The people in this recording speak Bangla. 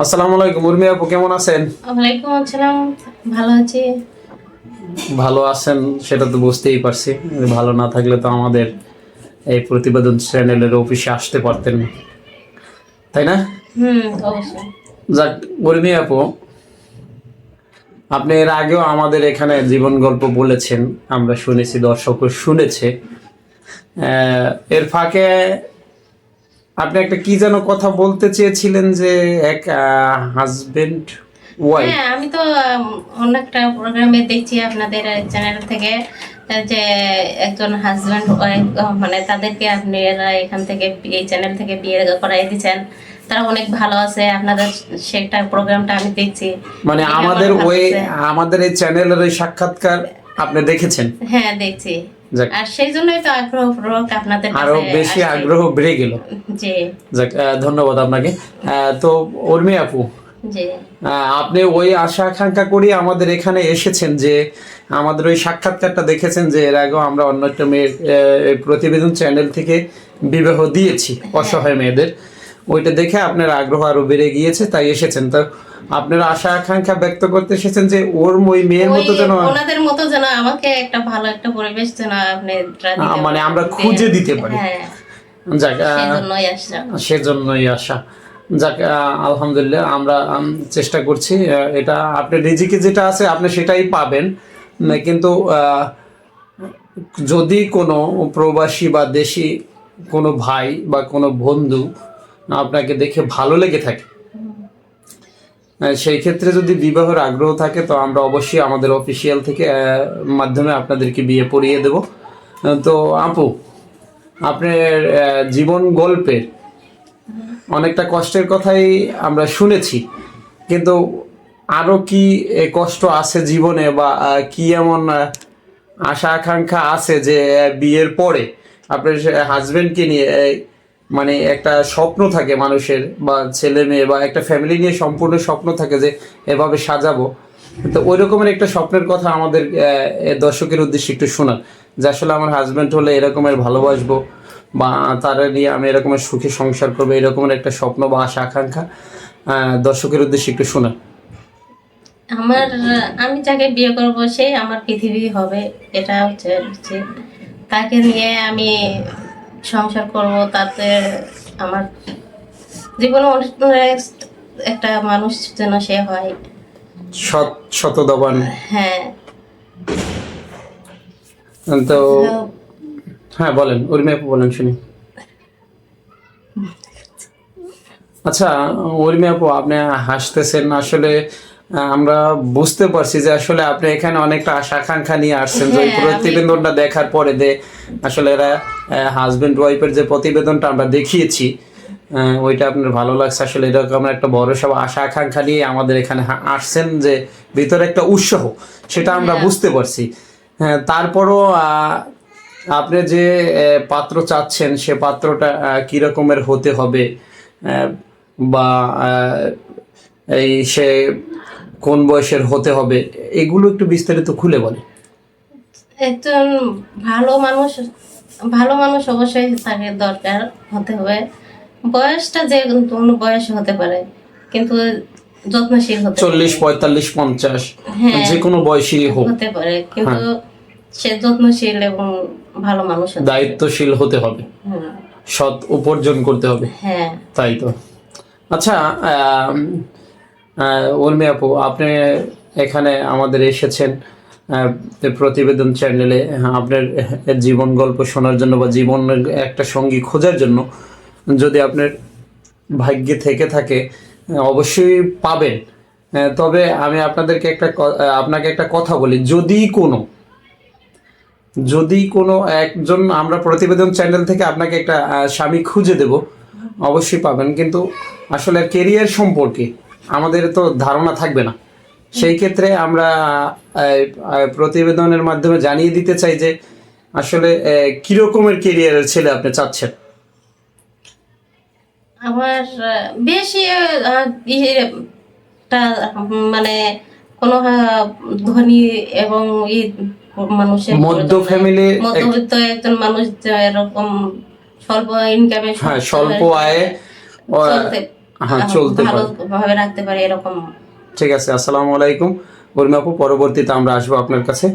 আসসালামু আলাইকুম উর্মি আপু, কেমন আছেন? ওয়ালাইকুম আসসালাম। ভালো আছি। ভালো আছেন সেটা তো বুঝতেই পারছি। ভালো না থাকলে তো আমাদের এই প্রতিবেদন চ্যানেলের অফিসে আসতে পারতেন না, তাই না? অবশ্যই। যাক, উর্মি আপু, আপনি এর আগেও আমাদের এখানে জীবন গল্প বলেছেন, আমরা শুনেছি, দর্শকও শুনেছে। এর ফাঁকে আপনি একটা কি যেন কথা বলতে চেয়েছিলেন যে এক হাজবেন্ড ওয়াইফ। হ্যাঁ, আমি তো অনেকটা প্রোগ্রামে দেখছি আপনাদের চ্যানেল থেকে যে একজন হাজব্যান্ড ওয়াইফ, মানে তাদেরকে আপনারা এখান থেকে এই চ্যানেল থেকে বিয়ে করাই দিচ্ছেন। তারা অনেক ভালো আছে আপনাদের, সেটা প্রোগ্রামটা আমি দেখছি। মানে দেখে আমার আমাদের ভালো ওই লাগছে। আমাদের এই চ্যানেলের ওই সাক্ষাৎকার আপনি দেখেছেন? হ্যাঁ, দেখছি। যাক, আর সেই জন্যই তো আগ্রহপূর্বক আপনাদের আরো কাছে বেশি আসছি। আগ্রহ বেড়ে গেল। জি। যাক, ধন্যবাদ আপনাকে। তো উর্মি আপু, জি। আপনি ওই আশা আকাঙ্ক্ষা করি আমাদের এখানে এসেছেন যে আমাদের ওই সাক্ষাৎকারটা দেখেছেন যে এর আগেও আমরা অন্য একটা মেয়ের এই প্রতিবেদন চ্যানেল থেকে বিবাহ দিয়েছি অসহায় মেয়েদের। ওইটা দেখে আপনার আগ্রহ আরো বেড়ে গিয়েছে, তাই এসেছেন। তো আপনারা আশা আকাঙ্ক্ষা ব্যক্ত করতে এসেছেন যে ওর ওই মেয়ের ওই মতো যেন, ওনাদের মতো যেন আমাকে একটা ভালো একটা পরিবেশ যেন আপনি দিতে মানে আমরা পারেন। খুঁজে দিতে পারি। হ্যাঁ, যাক, সেজন্যই আসলাম। সেজন্যই আশা। যাক, আলহামদুলিল্লাহ আমরা চেষ্টা করছি। এটা আপনি রিজিকে যেটা আছে আপনি সেটাই পাবেন। কিন্তু যদি কোনো প্রবাসী বা দেশি কোনো ভাই বা কোনো বন্ধু আপনাকে দেখে ভালো লেগে থাকে, সেই ক্ষেত্রে যদি বিবাহের আগ্রহ থাকে তো আমরা অবশ্যই আমাদের অফিসিয়াল থেকে মাধ্যমে আপনাদেরকে বিয়ে পড়িয়ে দেব। তো আপু, আপনার জীবন গল্পের অনেকটা কষ্টের কথাই আমরা শুনেছি, কিন্তু আরো কি কষ্ট আছে জীবনে, বা কি এমন আশা আকাঙ্ক্ষা আছে যে বিয়ের পরে আপনার হাজবেন্ডকে নিয়ে মানে একটা স্বপ্ন থাকে মানুষের, বা ছেলে মেয়ে বা একটা ফ্যামিলি নিয়ে সম্পূর্ণ স্বপ্ন থাকে যে এভাবে সাজাবো। তো ওই রকমের একটা স্বপ্নের কথা আমাদের দর্শকের উদ্দেশ্যে একটু শোনান, যে আসলে আমার হাজবেন্ড হলে এরকমের ভালোবাসবো, বা তারা নিয়ে আমি এরকমের সুখে সংসার করবো, এরকমের একটা স্বপ্ন বা আশা আকাঙ্ক্ষা দর্শকের উদ্দেশ্যে একটু শোনান। আমার আমি যাকে বিয়ে করব সেই আমার পৃথিবী হবে, এটা হচ্ছে উচিত। তাকে নিয়ে আমি সংসার করব, তাতে আমার জীবনে অনেক একটা মানুষ যেন সে হয়। সৎ শতদবান। হ্যাঁ। তো হ্যাঁ, বলেন উর্মি আপু, বলেন শুনি। আচ্ছা উর্মি আপু, আপনি হাসতেছেন আসলে, আমরা বুঝতে পারছি যে আসলে আপনি এখানে অনেকটা আশা আকাঙ্ক্ষা নিয়ে আসছেন, যে ওই হ্যাঁ, প্রতিবেদনটা দেখার পরে যে আসলে এরা হাজবেন্ড ওয়াইফের যে প্রতিবেদনটা আমরা দেখিয়েছি, ওইটা আপনার ভালো লাগছে। আসলে এরকম একটা বড় সব আশা আকাঙ্ক্ষা নিয়ে আমাদের এখানে আসছেন, যে ভিতরে একটা উৎসাহ, সেটা আমরা হ্যাঁ। বুঝতে পারছি। হ্যাঁ, তারপরও আপনি যে পাত্র চাচ্ছেন সে পাত্রটা কি রকমের হতে হবে, আহ, বা এই সে কোন বয়সের হতে হবে, এগুলো একটু বিস্তারিত খুলে বলে। একজন ভালো মানুষ, ভালো মানুষ অবশ্যই তাকে দরকার হতে হবে। বয়সটা যে কোনো বয়স হতে পারে, কিন্তু যত্নশীল হতে হবে। 40, 45, 50, হ্যাঁ, যে কোনো বয়সী হোক। হতে পারে, কিন্তু হ্যাঁ, সে যত্নশীল এবং ভালো মানুষ হতে হবে। দায়িত্বশীল হতে হবে, হুম। সৎ উপার্জন করতে হবে। হ্যাঁ। তাই তো। আচ্ছা, উর্মি আপু, আপনি এখানে আমাদের এসেছেন প্রতিবেদন চ্যানেলে আপনার জীবন গল্প শোনার জন্য, বা জীবনের একটা সঙ্গী খোঁজার জন্য। যদি আপনার ভাগ্যে থেকে থাকে অবশ্যই পাবেন। তবে আমি আপনাদেরকে আপনাকে একটা কথা বলি, যদি কোনো একজন, আমরা প্রতিবেদন চ্যানেল থেকে আপনাকে একটা স্বামী খুঁজে দেব, অবশ্যই পাবেন, কিন্তু আসলে ক্যারিয়ার সম্পর্কে আমাদের তো ধারণা থাকবে না। সেই ক্ষেত্রে আমরা প্রতিবেদনের মাধ্যমে জানিয়ে দিতে চাই যে আসলে কিরকমের ক্যারিয়ারের ছেলে আপনি চাচ্ছেন। আমার বেশি টা মানে কোনো ধনী এবং মানুষের মধ্য প্রয়োজন নাই। ফ্যামিলি, মধ্যবিত্ত একজন মানুষ যে এরকম স্বল্প ইনকামে হ্যাঁ, স্বল্প আয়ে চলতে হ্যাঁ, চলতে পারে। ভালোভাবে রাখতে পারে এরকম। ঠিক আছে, আসসালামু আলাইকুম উর্মি আপু, পরবর্তীতে আমরা আসবো আপনার কাছে।